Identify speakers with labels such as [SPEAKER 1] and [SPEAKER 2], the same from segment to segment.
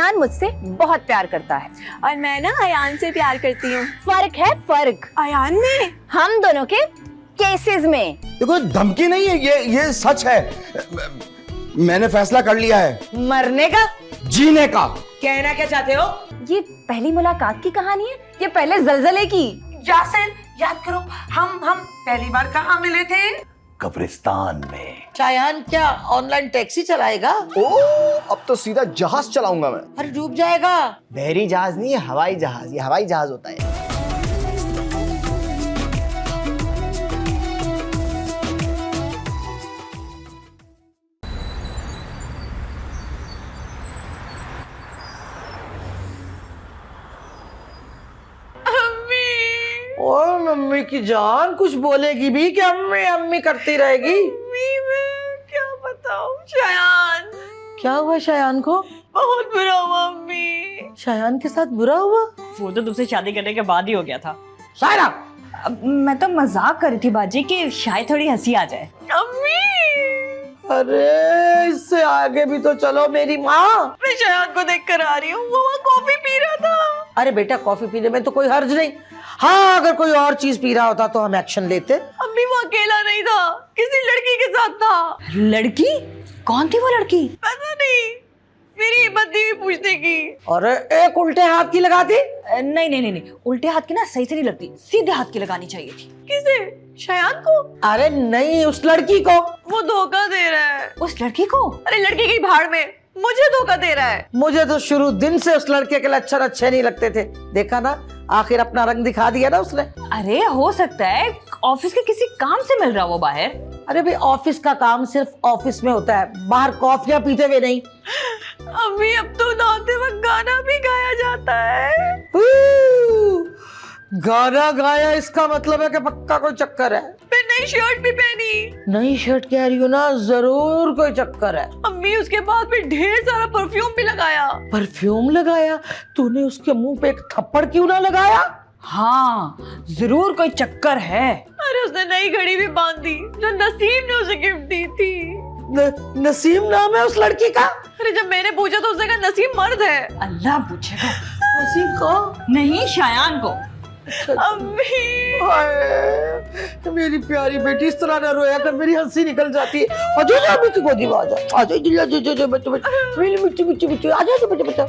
[SPEAKER 1] अयान मुझसे बहुत प्यार करता है
[SPEAKER 2] और मैं ना अयान से प्यार करती हूँ।
[SPEAKER 1] फर्क है फर्क
[SPEAKER 2] अयान में
[SPEAKER 1] हम दोनों के केसेस में।
[SPEAKER 3] देखो धमकी नहीं है, ये सच है। मैंने फैसला कर लिया है
[SPEAKER 4] मरने का,
[SPEAKER 3] जीने का।
[SPEAKER 4] कहना क्या चाहते हो?
[SPEAKER 1] ये पहली मुलाकात की कहानी है, ये पहले जलजले की।
[SPEAKER 4] यासिन याद करो, हम पहली बार कहाँ मिले थे?
[SPEAKER 3] कब्रिस्तान में।
[SPEAKER 4] शायान क्या ऑनलाइन टैक्सी चलाएगा?
[SPEAKER 3] ओ, अब तो सीधा जहाज चलाऊंगा मैं।
[SPEAKER 4] अरे डूब जाएगा।
[SPEAKER 5] बहरी जहाज नहीं है, हवाई जहाज। ये हवाई जहाज होता है।
[SPEAKER 4] और मम्मी की जान कुछ बोलेगी भी कि अम्मी अम्मी करती रहेगी?
[SPEAKER 2] मैं क्या बताऊँ शायान।
[SPEAKER 4] क्या हुआ शायान को?
[SPEAKER 2] बहुत बुरा हुआ अम्मी।
[SPEAKER 4] शायान के साथ बुरा हुआ?
[SPEAKER 2] वो तो तुमसे शादी करने के बाद ही हो गया था।
[SPEAKER 4] शायरा,
[SPEAKER 2] मैं तो मजाक कर रही थी बाजी कि शायद थोड़ी हंसी आ जाए। अम्मी
[SPEAKER 4] अरे इससे आगे भी तो चलो मेरी माँ।
[SPEAKER 2] मैं शायान को देख कर आ रही हूँ, वो वहाँ कॉफी पी रहा था।
[SPEAKER 4] अरे बेटा कॉफी पीने में तो कोई हर्ज नहीं। हाँ अगर कोई और चीज पी रहा होता तो हम एक्शन लेते।
[SPEAKER 2] अम्मी वो अकेला नहीं था, किसी लड़की के साथ था। लड़की? कौन थी वो लड़की? पता नहीं, मेरी हिम्मत नहीं हुई पूछने की।
[SPEAKER 4] और एक उल्टे हाथ की लगा दी?
[SPEAKER 2] नहीं, उल्टे हाथ की ना सही से नहीं लगती, सीधे हाथ की लगानी चाहिए थी। किसे? शायान को?
[SPEAKER 4] अरे नहीं, उस लड़की को।
[SPEAKER 2] वो धोखा दे रहा है। उस लड़की को? अरे लड़की की भाड़ में, मुझे धोखा दे रहा है।
[SPEAKER 4] मुझे तो शुरू दिन से उस लड़के के लक्षण अच्छे नहीं लगते थे। देखा ना, आखिर अपना रंग दिखा दिया ना उसने।
[SPEAKER 2] अरे हो सकता है ऑफिस के किसी काम से मिल रहा वो बाहर।
[SPEAKER 4] अरे भाई ऑफिस का काम सिर्फ ऑफिस में होता है, बाहर कॉफियां पीते हुए नहीं।
[SPEAKER 2] अम्मी अब तो नहाते वक्त गाना भी गाया जाता है।
[SPEAKER 4] गाना गाया इसका मतलब है कि पक्का कोई चक्कर है।
[SPEAKER 2] फिर नई शर्ट भी पहनी।
[SPEAKER 4] नई शर्ट कह रही हो ना, जरूर कोई चक्कर है।
[SPEAKER 2] अम्मी उसके बाद फिर ढेर सारा परफ्यूम भी लगाया।
[SPEAKER 4] परफ्यूम लगाया? तूने उसके मुंह पे एक थप्पड़ क्यों ना लगाया?
[SPEAKER 2] हाँ जरूर कोई चक्कर है। अरे उसने नई घड़ी भी बांध दी जो नसीम ने उसे गिफ्ट दी थी।
[SPEAKER 4] नसीम नाम है उस लड़की का?
[SPEAKER 2] अरे जब मैंने पूछा तो उसने कहा नसीम मर्द है। अल्लाह पूछेगा।
[SPEAKER 4] नसीम को
[SPEAKER 2] नहीं शायान को। अम्मी
[SPEAKER 4] मेरी प्यारी बेटी इस तरह ना रोया कर, मेरी हंसी निकल जाती है। आजा बेटी गोदी में आजा, आजा दिल्ला जो बच्चे मेरी मिट्टी मिट्टी मिट्टी आजा बेटा बेटा।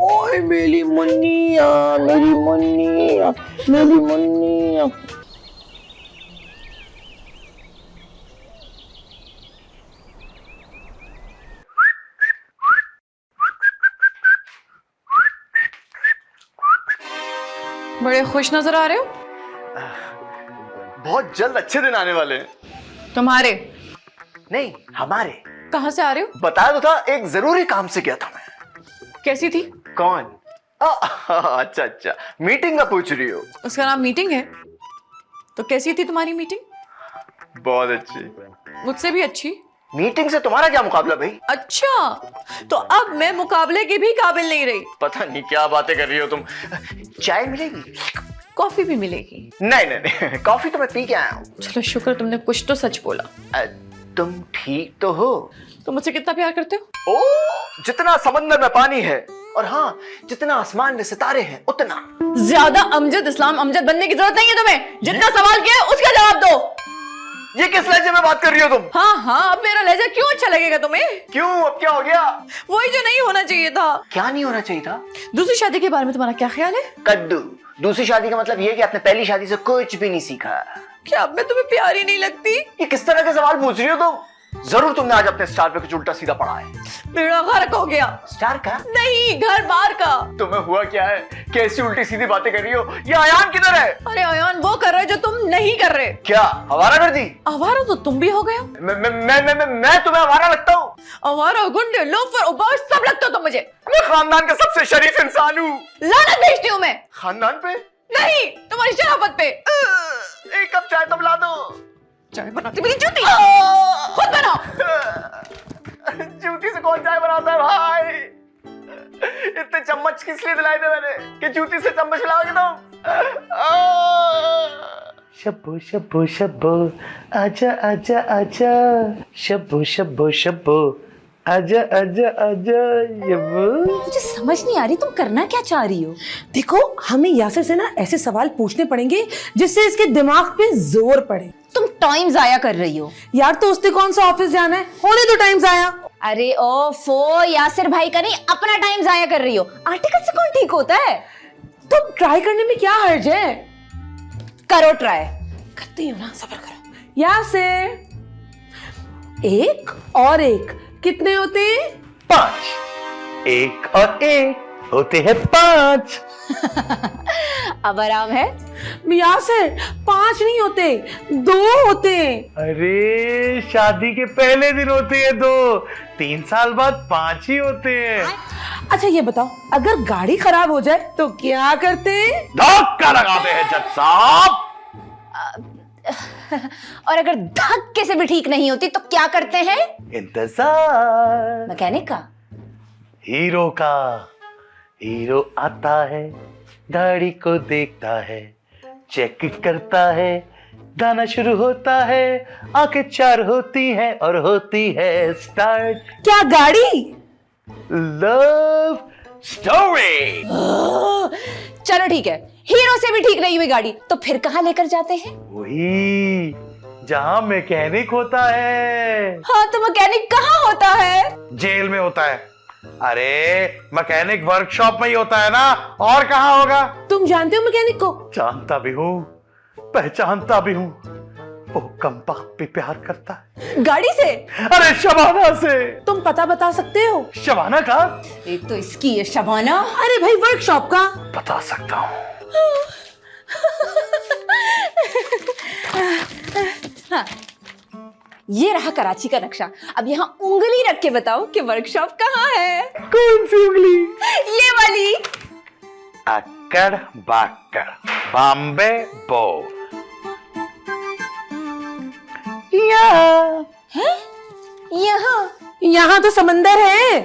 [SPEAKER 4] ओए मेरी मुन्निया, मेरी मुन्निया, मेरी मुन्निया।
[SPEAKER 2] बड़े खुश नजर आ रहे हो।
[SPEAKER 3] बहुत जल्द अच्छे दिन आने वाले हैं।
[SPEAKER 2] तुम्हारे
[SPEAKER 3] नहीं, हमारे।
[SPEAKER 2] कहाँ से आ रहे हो?
[SPEAKER 3] बताया तो था, एक जरूरी काम से गया था मैं।
[SPEAKER 2] कैसी थी?
[SPEAKER 3] कौन? अच्छा, मीटिंग का पूछ रही हो?
[SPEAKER 2] उसका नाम मीटिंग है तो कैसी थी तुम्हारी मीटिंग?
[SPEAKER 3] बहुत अच्छी।
[SPEAKER 2] मुझसे भी अच्छी।
[SPEAKER 3] मीटिंग से तुम्हारा क्या मुकाबला भाई?
[SPEAKER 2] अच्छा तो अब मैं मुकाबले की भी काबिल नहीं रही।
[SPEAKER 3] पता नहीं क्या बातें कर रही हो तुम। चाय मिलेगी?
[SPEAKER 2] कॉफी भी मिलेगी।
[SPEAKER 3] नहीं, कॉफी तो मैं पी के आया हूँ।
[SPEAKER 2] चलो शुक्र तुमने कुछ तो सच बोला।
[SPEAKER 3] तुम ठीक तो हो?
[SPEAKER 2] तुम मुझसे कितना प्यार करते हो?
[SPEAKER 3] ओ, जितना समंदर में पानी है और हाँ जितना आसमान में सितारे हैं उतना।
[SPEAKER 2] ज्यादा अमजद इस्लाम अमजद बनने की जरूरत नहीं है तुम्हें। जितना सवाल किया है उसका जवाब दो।
[SPEAKER 3] ये किस लहजे में बात कर रही हो तुम?
[SPEAKER 2] हाँ अब मेरा लहजा क्यों अच्छा लगेगा तुम्हें?
[SPEAKER 3] क्यों, अब क्या हो गया?
[SPEAKER 2] वही जो नहीं होना चाहिए था।
[SPEAKER 3] क्या नहीं होना चाहिए था?
[SPEAKER 2] दूसरी शादी के बारे में तुम्हारा क्या ख्याल है?
[SPEAKER 3] कद्दू। दूसरी शादी का मतलब ये कि आपने पहली शादी से कुछ भी नहीं सीखा।
[SPEAKER 2] क्या अब मैं तुम्हें प्यारी नहीं लगती?
[SPEAKER 3] ये किस तरह के सवाल पूछ रही हो तुम? जरूर तुमने आज अपने स्टार पे कुछ उल्टा सीधा पढ़ा है।
[SPEAKER 2] मेरा गर्क हो गया।
[SPEAKER 3] स्टार का?
[SPEAKER 2] नहीं, घर बार का।
[SPEAKER 3] तुम्हें हुआ क्या है? कैसी उल्टी सीधी बातें कर रही हो? ये अयान किधर है?
[SPEAKER 2] अरे अयान वो कर रहे जो तुम नहीं कर रहे।
[SPEAKER 3] क्या आवारा कर दी?
[SPEAKER 2] आवारा तो तुम भी हो गए हो।
[SPEAKER 3] मैं तुम्हें आवारा लगता हूँ?
[SPEAKER 2] आवारा, गुंडे, लोफर, उबाश सब लगता हो तुम मुझे।
[SPEAKER 3] मैं खानदान का सबसे शरीफ इंसान हूँ।
[SPEAKER 2] लानत भेजती हूँ मैं।
[SPEAKER 3] खानदान पे
[SPEAKER 2] नहीं, तुम्हारी शराफत पे।
[SPEAKER 3] एक कप चाय तो पिला दो।
[SPEAKER 2] चाय बनाती मेरी जूती। खुद बनाओ।
[SPEAKER 3] जूती से कौन चाय बनाता है भाई? इतने चम्मच किस लिए दिलाए थे मैंने कि जूती से चम्मच मिलाओगे तुम?
[SPEAKER 5] शब्बो शब्बो शब्बो आजा आजा आजा, शब्बो शब्बो शब्बो
[SPEAKER 3] आजा आजा आजा ये वो।
[SPEAKER 1] मुझे समझ नहीं आ रही तुम करना क्या चाह रही हो।
[SPEAKER 4] देखो हमें यासिर से ना ऐसे सवाल पूछने पड़ेंगे जिससे इसके दिमाग पे जोर पड़े।
[SPEAKER 1] तुम टाइम जाया कर रही हो।
[SPEAKER 4] यार तो उसने कौन सा ऑफिस जाना है, होने दो टाइम जाया।
[SPEAKER 1] अरे ओफो, यासिर भाई का नहीं अपना टाइम जाया कर रही हो। आर्टिकल से कौन ठीक होता है।
[SPEAKER 4] तो ट्राई करने में क्या हर्ज है।
[SPEAKER 1] करो ट्राई।
[SPEAKER 4] करती हूँ ना, सब्र करो। यासिर, एक और एक कितने होते हैं?
[SPEAKER 3] 5। 1 और 1 होते हैं 5।
[SPEAKER 1] अब आराम है।
[SPEAKER 4] यासिर 5 नहीं होते, 2 होते हैं।
[SPEAKER 3] अरे शादी के पहले दिन होते हैं 2, 3 साल बाद 5 ही होते हैं।
[SPEAKER 4] अच्छा ये बताओ, अगर गाड़ी खराब हो जाए तो क्या करते हैं?
[SPEAKER 3] धक्का लगाते हैं जज साहब।
[SPEAKER 1] और अगर धक्के से भी ठीक नहीं होती तो क्या करते हैं?
[SPEAKER 3] इंतजार
[SPEAKER 1] मैकेनिक का।
[SPEAKER 3] हीरो का। हीरो आता है, गाड़ी को देखता है, चेक करता है, गाना शुरू होता है, आंखें 4 होती हैं और होती है स्टार्ट।
[SPEAKER 4] क्या गाड़ी?
[SPEAKER 3] Love story.
[SPEAKER 1] चलो ठीक है, हीरो से भी ठीक नहीं हुई गाड़ी तो फिर कहाँ लेकर जाते हैं?
[SPEAKER 3] वही जहां मैकेनिक होता है।
[SPEAKER 1] हाँ तो मैकेनिक कहाँ होता है?
[SPEAKER 3] जेल में होता है। अरे मैकेनिक वर्कशॉप में ही होता है ना, और कहाँ होगा।
[SPEAKER 4] तुम जानते हो मैकेनिक को?
[SPEAKER 3] जानता भी हूँ, पहचानता भी हूँ। वो कम बाप पे प्यार करता है।
[SPEAKER 1] गाड़ी से?
[SPEAKER 3] अरे शबाना से।
[SPEAKER 4] तुम पता बता सकते हो?
[SPEAKER 3] शबाना का?
[SPEAKER 1] एक तो इसकी है शबाना।
[SPEAKER 4] अरे भाई वर्कशॉप का।
[SPEAKER 3] बता सकता हूँ।
[SPEAKER 1] हाँ, ये रहा कराची का नक्शा। अब यहाँ उंगली रख के बताओ कि वर्कशॉप कहाँ है।
[SPEAKER 3] कौन सी उंगली?
[SPEAKER 1] ये वाली।
[SPEAKER 3] अक्कड़ बाक्कड़ बॉम्बे बो। यहाँ
[SPEAKER 1] यहाँ?
[SPEAKER 4] यहाँ तो समंदर है।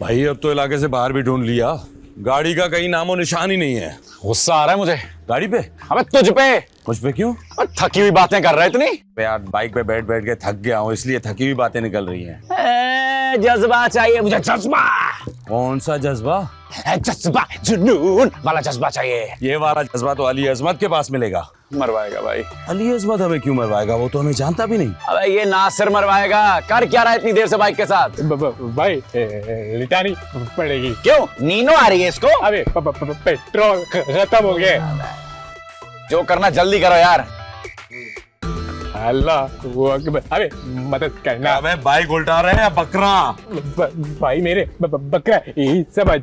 [SPEAKER 6] भाई अब तो इलाके से बाहर भी ढूंढ लिया, गाड़ी का कहीं नामो निशान ही नहीं है।
[SPEAKER 7] गुस्सा आ रहा है मुझे।
[SPEAKER 6] गाड़ी पे?
[SPEAKER 7] अबे तुझ पे।
[SPEAKER 6] मुझ पे क्यों?
[SPEAKER 7] और थकी हुई बातें कर रहा है इतनी।
[SPEAKER 6] यार बाइक पे बैठ बैठ के थक गया हूँ, इसलिए थकी हुई बातें निकल रही हैं।
[SPEAKER 7] जज्बा चाहिए मुझे, जज्बा।
[SPEAKER 6] कौन सा जज्बा?
[SPEAKER 7] जज्बा, जुनून वाला जज्बा चाहिए।
[SPEAKER 6] ये वाला जज्बा तो अली अजमत के पास मिलेगा।
[SPEAKER 7] मरवाएगा भाई।
[SPEAKER 6] अली अजमत हमें क्यों मरवाएगा, वो तो हमें जानता भी नहीं।
[SPEAKER 7] अबे ये नासिर मरवाएगा। कर क्या रहा है इतनी देर से बाइक के साथ?
[SPEAKER 8] भाई लिटानी पड़ेगी।
[SPEAKER 7] क्यों, नीनो आ रही है इसको?
[SPEAKER 8] अबे पेट्रोल खत्म हो गया।
[SPEAKER 7] जो करना जल्दी करो यार।
[SPEAKER 8] अल्लाह वो अबे मदद करना।
[SPEAKER 6] अबे बाइक उल्टा रहे हैं बकरा।
[SPEAKER 8] भाई मेरे बकरा यही समझ।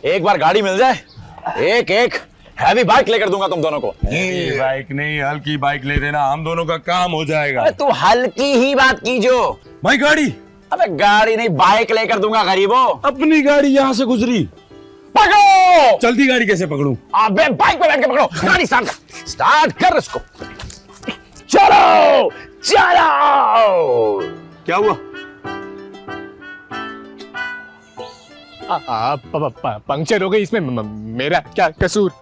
[SPEAKER 7] एक बार गाड़ी मिल जाए, एक एक हैवी बाइक लेकर दूंगा तुम दोनों को।
[SPEAKER 6] ये बाइक नहीं, हल्की बाइक ले देना, हम दोनों का काम हो जाएगा।
[SPEAKER 7] अबे तू हल्की ही बात कीजो।
[SPEAKER 6] भाई गाड़ी?
[SPEAKER 7] अबे गाड़ी नहीं, बाइक लेकर दूंगा गरीबो।
[SPEAKER 6] अपनी गाड़ी यहाँ से गुजरी।
[SPEAKER 7] पकड़ो।
[SPEAKER 6] चलती गाड़ी कैसे पकड़ूं?
[SPEAKER 7] अबे बाइक पे बैठ के पकड़ो। गाड़ी स्टार्ट कर इसको। चलो चलो।
[SPEAKER 6] क्या हुआ?
[SPEAKER 8] पंक्चर हो गई इसमें, मेरा क्या कसूर?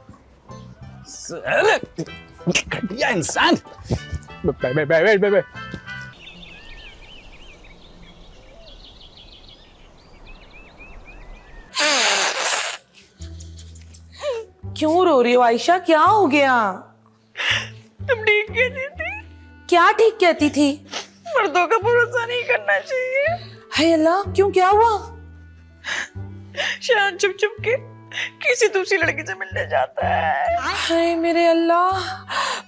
[SPEAKER 7] घटिया इंसान।
[SPEAKER 8] बैठ।
[SPEAKER 4] क्यों रो रही हो आयशा, क्या हो गया?
[SPEAKER 2] तुम ठीक कहती थी,
[SPEAKER 4] क्या ठीक कहती थी?
[SPEAKER 2] मर्दों का भरोसा नहीं करना चाहिए।
[SPEAKER 4] हाय अल्लाह, क्यों, क्या हुआ?
[SPEAKER 2] शान चुप चुप के किसी दूसरी लड़की से मिलने जाता है।
[SPEAKER 4] हाय मेरे अल्लाह,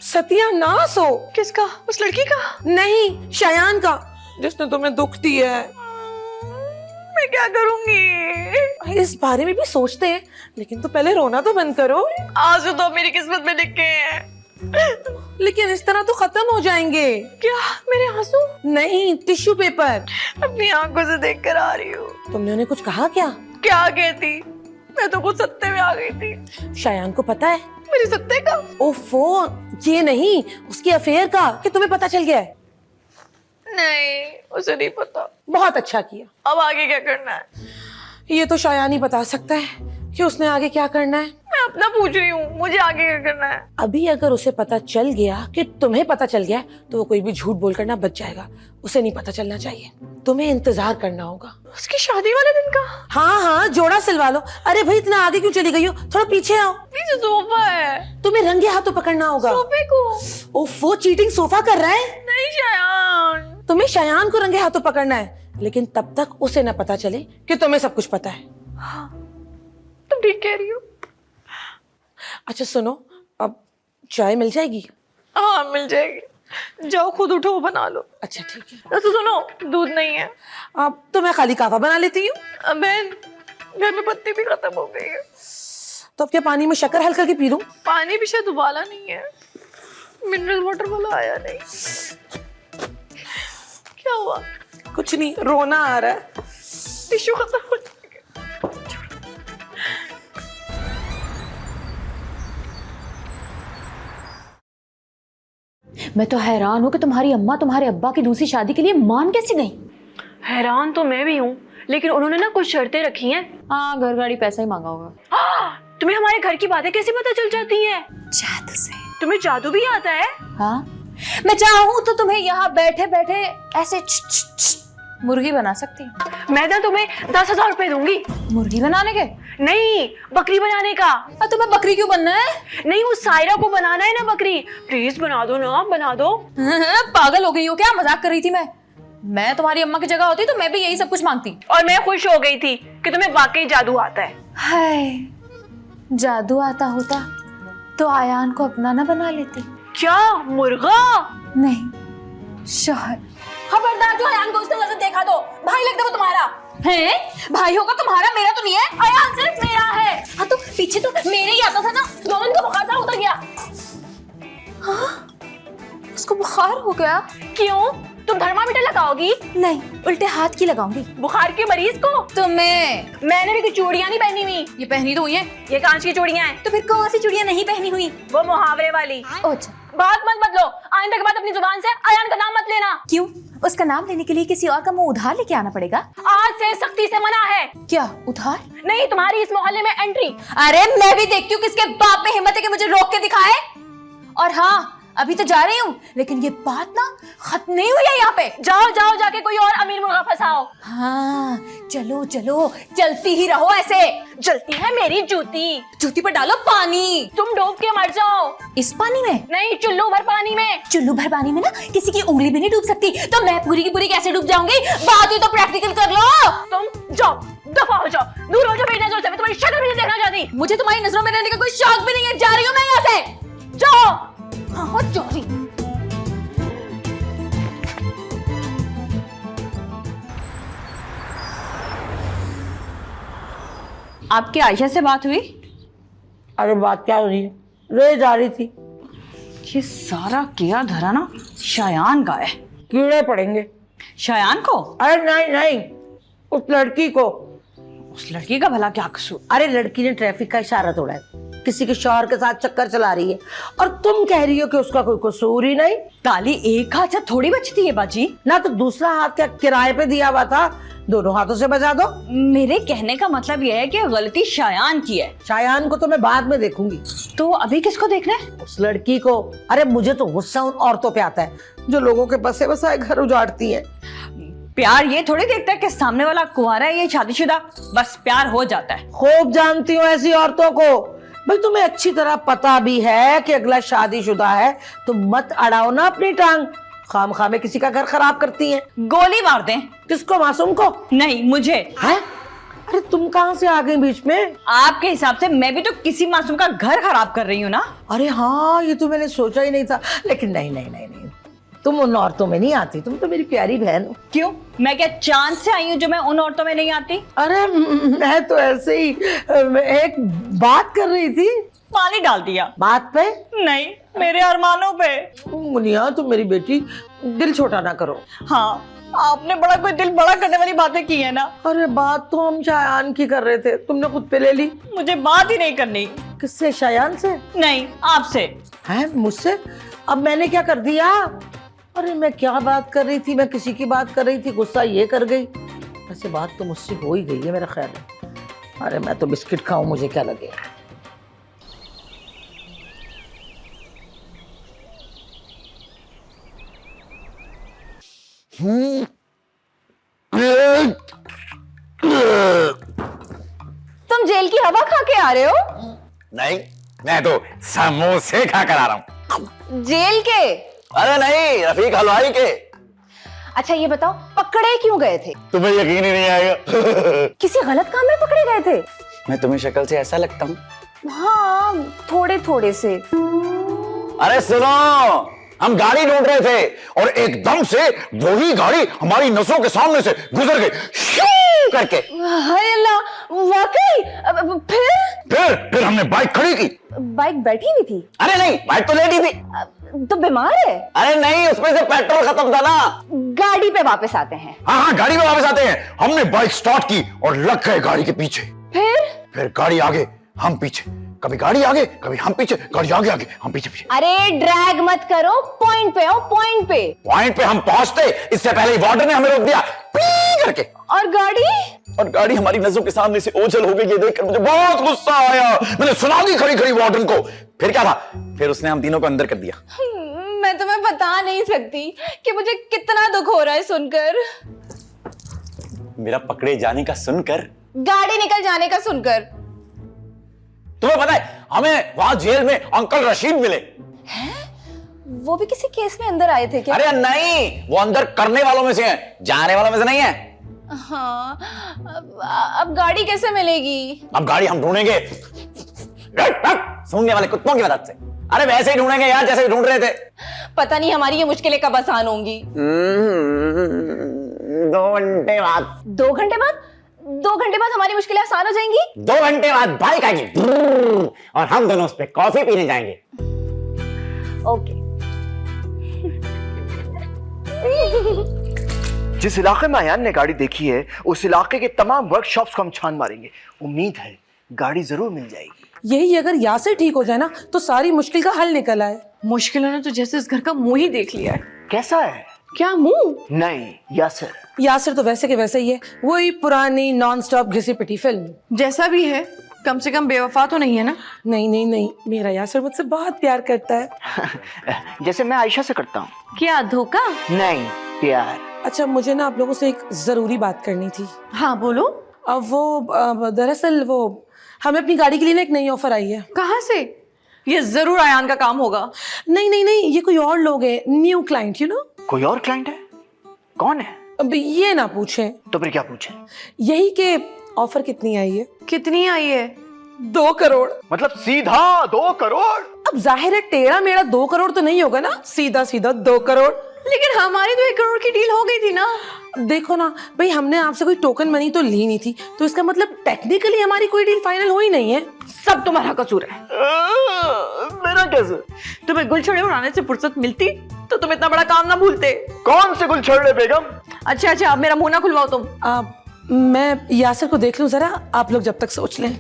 [SPEAKER 4] सत्यानाश हो।
[SPEAKER 2] किसका? उस लड़की का?
[SPEAKER 4] नहीं, शयान का, जिसने तुम्हें दुख दिया है।
[SPEAKER 2] मैं क्या करूंगी?
[SPEAKER 4] इस बारे में भी सोचते हैं, लेकिन तो पहले रोना तो बंद करो।
[SPEAKER 2] आंसू तो मेरी किस्मत में लिखे हैं।
[SPEAKER 4] लेकिन इस तरह तो खत्म हो जाएंगे।
[SPEAKER 2] क्या मेरे आंसू?
[SPEAKER 4] नहीं, टिश्यू पेपर।
[SPEAKER 2] अपनी आंखों से देख कर आ रही हूँ।
[SPEAKER 4] तुमने उन्हें कुछ कहा क्या?
[SPEAKER 2] क्या कहती, मैं तो कुछ सत्ते में आ गई थी।
[SPEAKER 4] शयान को पता है?
[SPEAKER 2] मेरी सत्ते का?
[SPEAKER 4] ओफो, ये नहीं, उसकी अफेयर का, कि तुम्हें पता चल गया है?
[SPEAKER 2] नहीं, उसे नहीं पता।
[SPEAKER 4] बहुत अच्छा किया।
[SPEAKER 2] अब आगे क्या करना है?
[SPEAKER 4] ये तो शयान ही बता सकता है कि उसने आगे क्या करना है।
[SPEAKER 2] मैं अपना पूछ रही हूँ, मुझे आगे क्या करना है?
[SPEAKER 4] अभी अगर उसे पता चल गया कि तुम्हें पता चल गया तो वो कोई भी झूठ बोलकर ना बच जाएगा। उसे नहीं पता चलना चाहिए। तुम्हें इंतजार करना होगा।
[SPEAKER 2] उसकी शादी वाले दिन का?
[SPEAKER 4] हाँ हाँ, जोड़ा सिलवा लो। अरे भाई इतना आगे क्यों चली गई हो, थोड़ा पीछे आओ।
[SPEAKER 2] पीछे सोफा है।
[SPEAKER 4] तुम्हें रंगे हाथों पकड़ना होगा।
[SPEAKER 2] सोफे को?
[SPEAKER 4] ओफो, चीटिंग सोफा कर रहा है।
[SPEAKER 2] नहीं शयान।
[SPEAKER 4] तुम्हें शयान को रंगे हाथों पकड़ना है, लेकिन तब तक उसे ना पता चले कि तुम्हें सब कुछ पता है।
[SPEAKER 2] हाँ, तुम ठीक कह रही हो।
[SPEAKER 4] अच्छा सुनो, अब चाय मिल जाएगी?
[SPEAKER 2] हाँ मिल जाएगी, जाओ खुद उठो बना लो।
[SPEAKER 4] अच्छा ठीक है।
[SPEAKER 2] तो सुनो, दूध नहीं है।
[SPEAKER 4] अब तो मैं खाली कावा बना लेती हूँ।
[SPEAKER 2] बहन, घर में पत्ती भी खत्म हो गई है।
[SPEAKER 4] तो अब क्या पानी में शक्कर हल्का के पी लूं?
[SPEAKER 2] पानी भी शायद उबाला नहीं है, मिनरल वाटर वाला आया नहीं। क्या हुआ?
[SPEAKER 4] कुछ नहीं, रोना आ रहा है।
[SPEAKER 2] टिश्यू खत्म हो जाएगा।
[SPEAKER 1] मैं तो हैरान हूँ कि तुम्हारी अम्मा तुम्हारे अब्बा की दूसरी शादी के लिए मान कैसे गई।
[SPEAKER 2] हैरान तो मैं भी हूँ, लेकिन उन्होंने ना कुछ शर्तें रखी हैं।
[SPEAKER 1] हाँ, घर गाड़ी पैसा ही मांगा होगा।
[SPEAKER 2] तुम्हें हमारे घर की बातें कैसे पता चल जाती हैं?
[SPEAKER 1] जादू से।
[SPEAKER 2] तुम्हें जादू भी आता है?
[SPEAKER 1] हाँ, मैं चाहूँ तो तुम्हें यहाँ बैठे बैठे ऐसे मुर्गी बना सकती हूँ।
[SPEAKER 2] मैं ना तुम्हें 10,000 रुपए दूंगी।
[SPEAKER 1] मुर्गी बनाने के?
[SPEAKER 2] नहीं, बकरी बनाने का।
[SPEAKER 1] तुम्हें बकरी क्यों बनना है?
[SPEAKER 2] नहीं, उस सायरा को बनाना है ना बकरी। प्लीज बना दो ना, बना दो।
[SPEAKER 1] पागल हो गई हो क्या? मजाक कर रही थी मैं तुम्हारी अम्मा की जगह होती तो मैं भी यही सब कुछ मांगती।
[SPEAKER 2] और मैं खुश हो गई थी कि तुम्हें वाकई जादू आता है।
[SPEAKER 1] हाय, जादू आता होता तो आयान को अपना ना बना लेती।
[SPEAKER 2] क्या मुर्गा?
[SPEAKER 1] नहीं, शौहर। खबरदार, जो आयान को उस तरह से देखा तो भाई लगता वो तुम्हारा है। भाई होगा तुम्हारा, मेरा तो नहीं है। आयान सिर्फ मेरा है। हाँ तो पीछे तो मेरे ही आता था ना, दोनों को बुखार होता गया। हाँ, उसको बुखार हो गया।
[SPEAKER 2] क्यों? तुम थर्मामीटर लगाओगी?
[SPEAKER 1] नहीं, उल्टे हाथ की लगाऊंगी।
[SPEAKER 2] बुखार के मरीज को?
[SPEAKER 1] तुम्हें।
[SPEAKER 2] मैंने भी कुछ चूड़ियां नहीं पहनी हुई।
[SPEAKER 1] ये पहनी तो हुई है।
[SPEAKER 2] ये कांच की चूड़ियां हैं।
[SPEAKER 1] तो फिर कौन सी चूड़ियां नहीं पहनी हुई?
[SPEAKER 2] वो मुहावरे वाली।
[SPEAKER 1] अच्छा,
[SPEAKER 2] बात मत बदलो। आइंदा के बाद अपनी जुबान से आयान का नाम मत लेना।
[SPEAKER 1] क्यों? उसका नाम लेने के लिए किसी और का मुंह उधार लेके आना पड़ेगा?
[SPEAKER 2] आज से सख्ती से मना है।
[SPEAKER 1] क्या उधार?
[SPEAKER 2] नहीं, तुम्हारी इस मोहल्ले में एंट्री।
[SPEAKER 1] अरे मैं भी देखती हूँ किसके बाप में हिम्मत है कि मुझे रोक के दिखाए। और हाँ, अभी तो जा रही हूँ, लेकिन ये बात ना खत्म नहीं हुई है यहाँ पे।
[SPEAKER 2] जाओ जाओ, जाके कोई और अमीर मुर्गा फंसाओ।
[SPEAKER 1] हाँ, चलो चलो, चलती ही रहो ऐसे।
[SPEAKER 2] जलती है मेरी जूती।
[SPEAKER 1] जूती पर डालो पानी।
[SPEAKER 2] तुम डूब के मर जाओ।
[SPEAKER 1] इस पानी में?
[SPEAKER 2] नहीं, चुल्लू भर पानी में।
[SPEAKER 1] चुल्लू भर पानी में ना किसी की उंगली भी नहीं डूब सकती, तो मैं पूरी की पूरी कैसे डूब जाऊंगी? बात हुई तो प्रैक्टिकल कर लो।
[SPEAKER 2] तुम जाओ, दफा हो जाओ, दूर हो जाओ मेरी नजरों से। मैं तुम्हारी शक्ल भी नहीं देखना चाहती।
[SPEAKER 1] मुझे तुम्हारी नजरों में रहने का कोई शौक भी नहीं है। जा रही हूँ मैं यहाँ से।
[SPEAKER 2] जाओ।
[SPEAKER 1] हाँ, जा रही हूँ।
[SPEAKER 2] आपकी आयशा से बात हुई?
[SPEAKER 4] अरे बात क्या हो रही है, रोए जा रही थी।
[SPEAKER 2] ये सारा किया धरा ना शयान का है।
[SPEAKER 4] कीड़े पड़ेंगे।
[SPEAKER 2] शयान को?
[SPEAKER 4] अरे नहीं नहीं, उस लड़की को।
[SPEAKER 2] उस लड़की का भला क्या कसूर?
[SPEAKER 4] अरे लड़की ने ट्रैफिक का इशारा तोड़ा है, किसी के शौहर के साथ चक्कर चला रही है, और तुम कह रही हो कि उसका कोई कसूर ही नहीं।
[SPEAKER 2] ताली एक हाथ से थोड़ी बचती है बाजी।
[SPEAKER 4] ना तो दूसरा हाथ क्या किराए पे दिया हुआ था, दोनों हाथों से बजा दो।
[SPEAKER 2] मेरे कहने का मतलब यह है कि गलती शयान की है।
[SPEAKER 4] शायान को तो मैं बाद में देखूंगी।
[SPEAKER 2] तो अभी किसको देखना है?
[SPEAKER 4] उस लड़की को। अरे मुझे तो गुस्सा उन औरतों पे आता है जो लोगों के बसे बसाए घर उजाड़ती हैं।
[SPEAKER 2] प्यार ये थोड़ी देखता है कि सामने वाला कुंवारा है या शादीशुदा, बस प्यार हो जाता है।
[SPEAKER 4] खूब जानती हूँ ऐसी औरतों को। भाई तुम्हें अच्छी तरह पता भी है कि अगला शादीशुदा है, तो मत अड़ाओ ना अपनी टांग। खाम खामे किसी का घर खराब करती हैं।
[SPEAKER 2] गोली मार दें।
[SPEAKER 4] किसको, मासूम को?
[SPEAKER 2] नहीं, मुझे।
[SPEAKER 4] हैं? अरे तुम कहाँ से आ गई बीच में?
[SPEAKER 2] आपके हिसाब से मैं भी तो किसी मासूम का घर खराब कर रही हूँ ना।
[SPEAKER 4] अरे हाँ, ये तो मैंने सोचा ही नहीं था। लेकिन नहीं नहीं नहीं नहीं, तुम उन औरतों में नहीं आती, तुम तो मेरी प्यारी बहन हो।
[SPEAKER 2] क्यों? मैं क्या चांद से आई हूँ जो मैं उन औरतों में नहीं आती?
[SPEAKER 4] अरे मैं तो ऐसे ही एक बात कर रही थी।
[SPEAKER 2] पानी डाल दिया।
[SPEAKER 4] बात पे?
[SPEAKER 2] नहीं, मेरे अरमानों पे।
[SPEAKER 4] मुनिया, तुम मेरी बेटी, दिल छोटा ना करो।
[SPEAKER 2] हाँ, आपने बड़ा कोई दिल बड़ा करने वाली बातें की है ना।
[SPEAKER 4] अरे बात तो हम शायान की कर रहे थे, तुमने खुद पे ले ली।
[SPEAKER 2] मुझे बात ही नहीं करनी।
[SPEAKER 4] किससे, शायान से?
[SPEAKER 2] नहीं, आपसे।
[SPEAKER 4] हैं, मुझसे? अब मैंने क्या कर दिया? अरे मैं क्या बात कर रही थी, मैं किसी की बात कर रही थी, गुस्सा ये कर गई। वैसे बात तो मुझसे हो ही गई है मेरा ख्याल है। अरे मैं तो बिस्किट खाऊं, मुझे क्या लगे।
[SPEAKER 2] तुम जेल की हवा खा के आ रहे हो?
[SPEAKER 7] नहीं, मैं तो समोसे खा कर आ रहा हूं।
[SPEAKER 2] जेल के?
[SPEAKER 7] अरे नहीं, रफीक हलवाई के।
[SPEAKER 2] अच्छा ये बताओ, पकड़े क्यों गए थे?
[SPEAKER 7] तुम्हें यकीन ही नहीं आएगा।
[SPEAKER 2] किसी गलत काम में पकड़े गए थे?
[SPEAKER 7] मैं तुम्हें शक्ल से ऐसा लगता हूँ?
[SPEAKER 2] हाँ, थोड़े थोड़े से।
[SPEAKER 7] अरे सुनो, हम गाड़ी ढूंढ रहे थे और एकदम से वही गाड़ी हमारी नसों के सामने से गुजर गई शू करके।
[SPEAKER 2] हाय अल्लाह, वाकई?
[SPEAKER 7] फिर हमने बाइक खड़ी की।
[SPEAKER 2] बाइक बैठी हुई थी?
[SPEAKER 7] अरे नहीं, बाइक तो लेटी थी।
[SPEAKER 2] तो बीमार है?
[SPEAKER 7] अरे नहीं, उसमें से पेट्रोल खत्म था ना।
[SPEAKER 2] गाड़ी पे वापस आते हैं।
[SPEAKER 7] हाँ, गाड़ी में वापस आते हैं। हमने बाइक स्टार्ट की और लग गए गाड़ी के पीछे। फिर गाड़ी आगे, हम पीछे। कभी गाड़ी आगे, कभी हम पीछे, गाड़ी आगे आगे, हम पीछे पीछे।
[SPEAKER 2] अरे ड्रैग मत करो, पॉइंट पे आओ, पॉइंट पे।
[SPEAKER 7] पॉइंट पे हम पहुंचते, इससे पहले ही वार्डन ने हमें रोक दिया पी करके। और गाड़ी हमारी नजरों के सामने से ओझल हो गई। ये देखकर मुझे बहुत गुस्सा आया। मैंने सुना दी खड़ी खड़ी वार्डन को। फिर क्या था? फिर उसने हम तीनों को अंदर कर दिया।
[SPEAKER 2] मैं तुम्हें बता नहीं सकती कि मुझे कितना दुख हो रहा है सुनकर।
[SPEAKER 7] मेरा पकड़े जाने का सुनकर?
[SPEAKER 2] गाड़ी निकल जाने का सुनकर।
[SPEAKER 7] तुम्हें पता है, हमें वहां जेल में अंकल रशीद मिले।
[SPEAKER 2] वो भी किसी केस में अंदर आए थे क्या?
[SPEAKER 7] अरे नहीं, वो अंदर करने वालों में से हैं, जाने वालों में से नहीं है।
[SPEAKER 2] हाँ, अब गाड़ी कैसे मिलेगी?
[SPEAKER 7] अब गाड़ी हम ढूंढेंगे सूंघने वाले कुत्तों की मदद से। अरे वैसे ही ढूंढेंगे यार, जैसे ढूंढ रहे थे।
[SPEAKER 2] पता नहीं हमारी ये मुश्किलें कब आसान होंगी।
[SPEAKER 7] 2 घंटे बाद।
[SPEAKER 2] 2 घंटे बाद? 2 घंटे बाद हमारी मुश्किलें आसान हो जाएंगी?
[SPEAKER 7] 2 घंटे बाद बाइक आएगी और हम दोनों उस पे कॉफी पीने जाएंगे।
[SPEAKER 2] ओके।
[SPEAKER 4] जिस इलाके में अयान ने गाड़ी देखी है, उस इलाके के तमाम वर्कशॉप्स को हम छान मारेंगे। उम्मीद है गाड़ी जरूर मिल जाएगी।
[SPEAKER 9] यही अगर यासिर ठीक हो जाए ना, तो सारी मुश्किल का हल निकल आए।
[SPEAKER 2] मुश्किलों ने तो जैसे इस घर का मुंह ही देख लिया है।
[SPEAKER 4] कैसा है?
[SPEAKER 2] क्या मुंह?
[SPEAKER 4] नहीं, यासिर।
[SPEAKER 9] यासिर तो वैसे के वैसे ही है, वही पुरानी नॉन स्टॉप घिसी पिटी फिल्म।
[SPEAKER 2] जैसा भी है, कम से कम बेवफा तो नहीं है ना?
[SPEAKER 9] नहीं नहीं नहीं, मेरा यासिर मुझसे बहुत प्यार करता है।
[SPEAKER 4] जैसे मैं आयशा से करता हूँ।
[SPEAKER 2] क्या धोखा?
[SPEAKER 4] नहीं, प्यार।
[SPEAKER 9] अच्छा, मुझे ना आप लोगों से एक जरूरी बात करनी थी।
[SPEAKER 2] हाँ बोलो।
[SPEAKER 9] अब वो दरअसल वो हमें अपनी गाड़ी के लिए ना एक नई ऑफर आई है।
[SPEAKER 2] कहाँ से? ये जरूर अयान का काम होगा।
[SPEAKER 9] नहीं नहीं नहीं, ये कोई और लोग है, न्यू क्लाइंट, यू नो।
[SPEAKER 4] कोई और क्लाइंट है? कौन है?
[SPEAKER 9] अब ये ना पूछें।
[SPEAKER 4] तो फिर क्या पूछे?
[SPEAKER 9] यही के ऑफर कितनी आई है?
[SPEAKER 2] कितनी आई है?
[SPEAKER 9] 2 करोड़।
[SPEAKER 4] मतलब सीधा 2 करोड़?
[SPEAKER 9] अब जाहिर है टेढ़ा मेढ़ा 2 करोड़ तो नहीं होगा ना, सीधा सीधा 2 करोड़।
[SPEAKER 2] लेकिन हमारी तो 1 करोड़ की डील हो गई थी ना।
[SPEAKER 9] देखो ना भाई, हमने आपसे कोई टोकन मनी तो ली नहीं थी, तो इसका मतलब टेक्निकली हमारी कोई डील फाइनल हो ही नहीं है।
[SPEAKER 2] सब तुम्हारा कसूर है।
[SPEAKER 4] मेरा कैसे?
[SPEAKER 2] तुम्हें गुलछड़े उड़ाने से फुर्सत मिलती तो तुम इतना बड़ा काम ना भूलते।
[SPEAKER 4] कौन से गुलछड़े बेगम?
[SPEAKER 2] अच्छा अच्छा, अब मेरा मुंह ना खुलवाओ तुम।
[SPEAKER 9] मैं यासिर को देख लूं जरा, आप लोग जब तक सोच लें।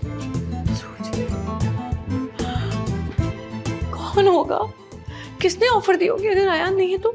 [SPEAKER 2] कौन होगा? किसने ऑफर दी होगी अगर अयान नहीं है तो?